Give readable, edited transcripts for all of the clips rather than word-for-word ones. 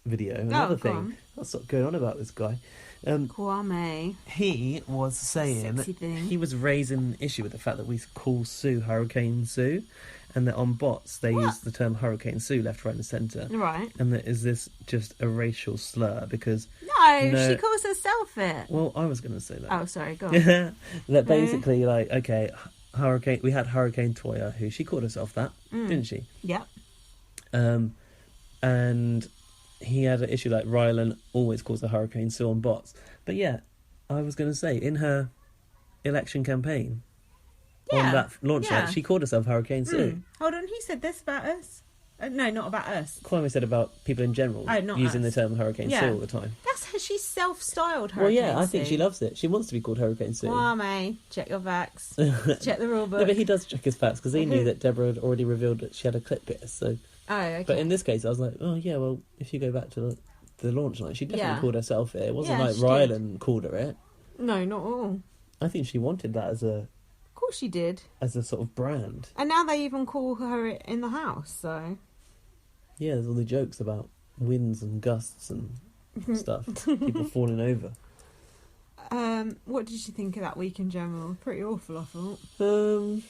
video. Another thing. on. What's going on about this guy? Kwame. He was saying that he was raising an issue with the fact that we call Sue Hurricane Sue, and that on bots they use the term Hurricane Sue left, right and centre. Right. And that is this just a racial slur because... No, she calls herself it. Well, I was going to say that. Oh, sorry, go on. That basically, like, okay, we had Hurricane Toya, who she called herself that, didn't she? Yep. And he had an issue like Rylan always calls her Hurricane Sue on bots. But yeah, I was going to say, in her election campaign, on that launch night, she called herself Hurricane Sue. Hold on, he said this about us? No, not about us. Kwame said about people in general using the term Hurricane Sue all the time. That's how she's self-styled Hurricane Well, yeah, I Sue. think she loves it. She wants to be called Hurricane Sue. Kwame, check your facts. Check the rule book. No, but he does check his facts because he knew that Deborah had already revealed that she had a clip pierce. So, okay. But in this case, I was like, oh yeah, well, if you go back to the launch night, she definitely called herself it. It wasn't like Rylan called her it. No, not at all. I think she wanted that as a... Of course she did. As a sort of brand. And now they even call her it in the house, so... Yeah, there's all the jokes about winds and gusts and stuff. People falling over. What did you think of that week in general? Pretty awful, I thought.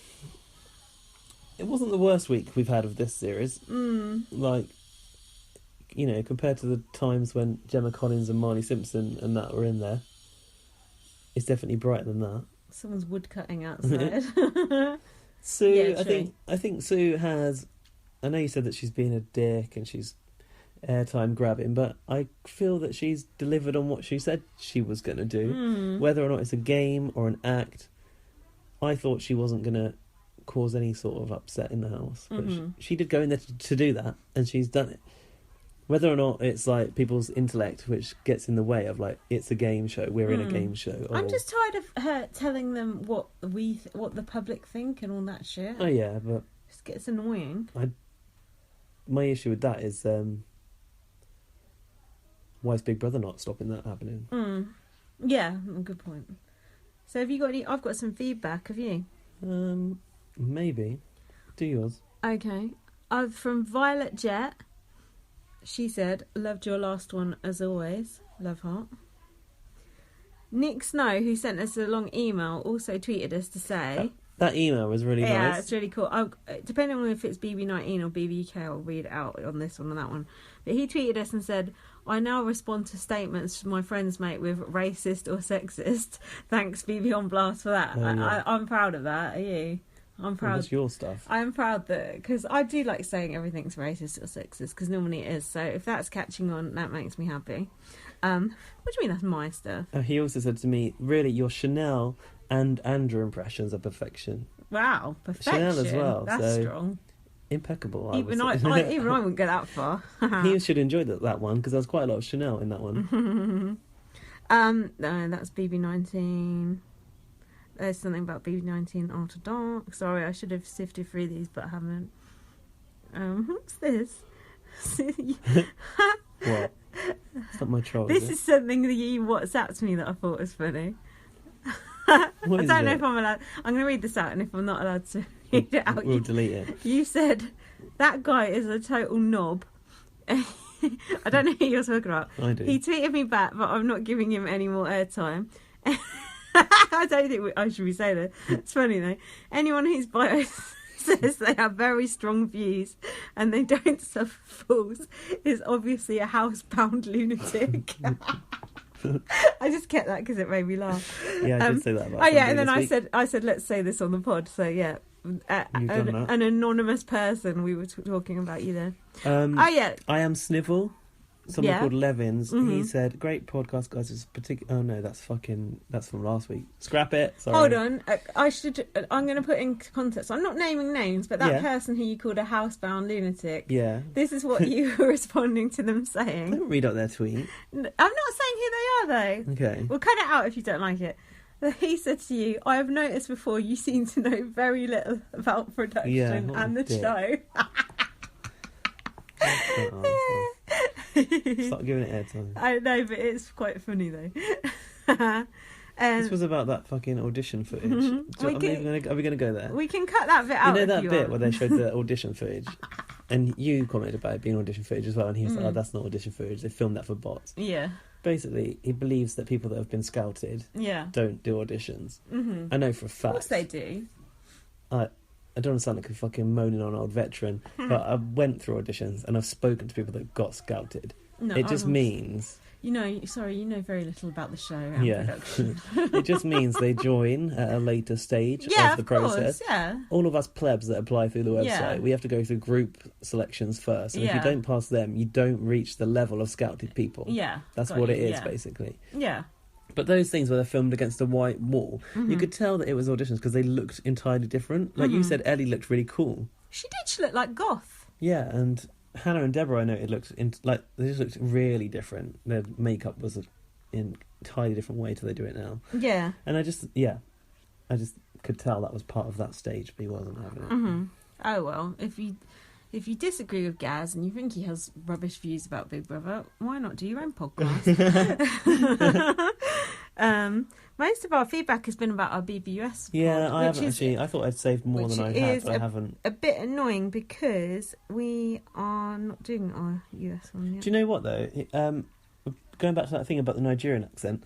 It wasn't the worst week we've had of this series. Like, you know, compared to the times when Gemma Collins and Marnie Simpson and that were in there, it's definitely brighter than that. Someone's woodcutting outside. Sue, Yeah, I think Sue has... I know you said that she's being a dick and she's airtime grabbing, but I feel that she's delivered on what she said she was going to do. Whether or not it's a game or an act, I thought she wasn't going to cause any sort of upset in the house. But she did go in there to do that, and she's done it. Whether or not it's like people's intellect which gets in the way of like, it's a game show, we're in a game show. I'm just tired of her telling them what the public think and all that shit. Oh yeah, but... It just gets annoying. My issue with that is why is Big Brother not stopping that happening? Yeah, good point. So have you got any... I've got some feedback, have you? Maybe. Do yours. Okay. From Violet Jet. She said, loved your last one as always. Love heart. Nick Snow, who sent us a long email, also tweeted us to say... That email was really nice. Yeah, it's really cool. Depending on if it's BB19 or BBK, I'll read it out on this one or that one. But he tweeted us and said, I now respond to statements my friends make with racist or sexist. Thanks, BB on Blast, for that. Oh, yeah. I'm proud of that. Are you? I'm proud. What's your stuff? I'm proud that... Because I do like saying everything's racist or sexist, because normally it is. So if that's catching on, that makes me happy. What do you mean that's my stuff? He also said to me, really, your Chanel... and Andrew impressions are perfection. Wow, perfection. Chanel as well. That's so impeccable. Impeccable. Even I wouldn't go that far. He should enjoy that one because there's quite a lot of Chanel in that one. No, that's BB19. There's something about BB19 After Dark. Sorry, I should have sifted through these, but I haven't. What's this? What? It's not my troll. This is something that you WhatsApped to me that I thought was funny. I don't know if I'm allowed. I'm going to read this out, and if I'm not allowed to read it out, we'll delete it. You said that guy is a total knob. I don't know who you're talking about. I do. He tweeted me back, but I'm not giving him any more airtime. I don't think I should be saying it. It's funny though. Anyone whose bio says they have very strong views and they don't suffer fools is obviously a housebound lunatic. I just kept that because it made me laugh. Yeah, I did say that about and then I said let's say this on the pod. So yeah, an anonymous person. We were talking about you there. I am Snivel. Someone called Levins. He said, "Great podcast, guys. It's particular." Oh no, that's from last week. Scrap it. Sorry. Hold on. I'm going to put in context. I'm not naming names, but that person who you called a housebound lunatic. Yeah. This is what you were responding to them saying. Don't read out their tweet. I'm not saying who they are though. Okay. We'll cut it out if you don't like it. He said to you, "I have noticed before you seem to know very little about production and the show." Stop giving it airtime. I know, but it's quite funny though. This was about that fucking audition footage. Are we going to go there? We can cut that bit out. You know that bit where they showed the audition footage? and you commented about it being audition footage as well, and he was like, oh, that's not audition footage, they filmed that for bots. Yeah. Basically, he believes that people that have been scouted don't do auditions. Mm-hmm. I know for a fact. Of course they do. I don't want to sound like a fucking moaning on old veteran, but I went through auditions and I've spoken to people that got scouted. No, it just means... You know very little about the show and production. It just means they join at a later stage of the process. Course, yeah. All of us plebs that apply through the website, we have to go through group selections first. And if you don't pass them, you don't reach the level of scouted people. Yeah. That's what it is, basically. Yeah. But those things where they're filmed against a white wall, you could tell that it was auditions because they looked entirely different. Like you said, Ellie looked really cool. She did. She looked like goth. Yeah, and Hannah and Deborah, I know, they just looked really different. Their makeup was in an entirely different way to they do it now. Yeah. And I just could tell that was part of that stage, but he wasn't having it. Mm-hmm. Oh, well, if you disagree with Gaz and you think he has rubbish views about Big Brother, why not do your own podcast? Most of our feedback has been about our BBUS pod. Yeah, I haven't actually. I thought I'd saved more than I had, but I haven't. A bit annoying because we are not doing our US one yet. Do you know what, though? Going back to that thing about the Nigerian accent,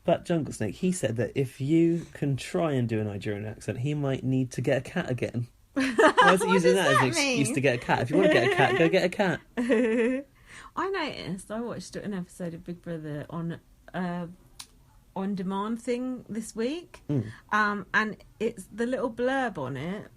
but Jungle Snake, he said that if you can try and do a Nigerian accent, he might need to get a cat again. Why is it using that as an excuse to get a cat? If you want to get a cat, go get a cat. I noticed, I watched an episode of Big Brother on demand thing this week, and it's the little blurb on it.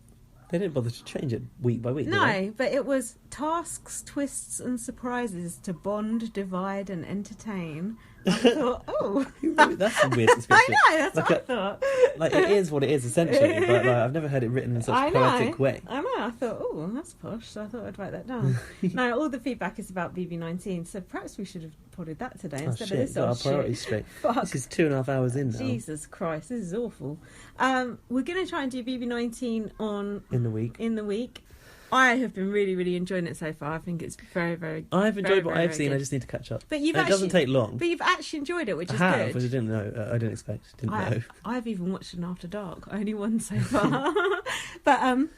They didn't bother to change it week by week. No, but it was tasks, twists, and surprises to bond, divide, and entertain. I thought, oh, that's a weird description. I know, that's what I thought. Like, it is what it is essentially, but I've never heard it written in such a poetic way. I know. I thought, oh, that's posh. So I thought I'd write that down. No, all the feedback is about BB19, so perhaps we should have potted that today instead of this. Our priorities straight. Fuck. This is 2.5 hours in now. Jesus Christ, this is awful. We're going to try and do BB19 in the week. I have been really, really enjoying it so far. I think it's very, very. I've enjoyed what I've seen. Good. I just need to catch up. But it doesn't take long. But you've actually enjoyed it, which is good. Which I didn't know. I didn't expect. Didn't know. I've even watched an After Dark. Only one so far. But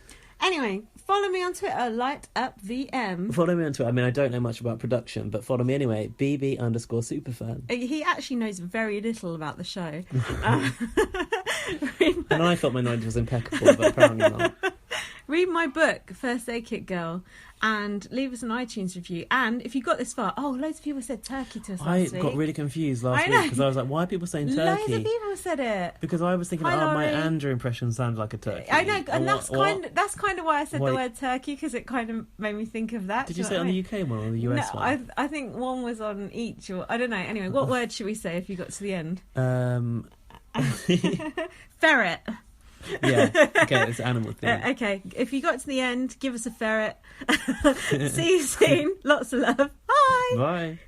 anyway, follow me on Twitter. LightUpVM. Follow me on Twitter. I mean, I don't know much about production, but follow me anyway. BB_superfan. He actually knows very little about the show. And I thought my knowledge was impeccable, but apparently not. Read my book, First Aid Kit Girl, and leave us an iTunes review. And if you got this far, loads of people said turkey to us last week. I got really confused last week because I was like, why are people saying turkey? Loads of people said it. Because I was thinking, my Andrew impression sounded like a turkey. I know, and that's kind of why I said the word turkey, because it kind of made me think of that. Did you say it on the UK one or the US one? I think one was on each, or I don't know. Anyway, what word should we say if you got to the end? Ferret. Yeah, okay, it's animal thing. Okay, if you got to the end, give us a ferret. See you soon. Lots of love. Bye. Bye.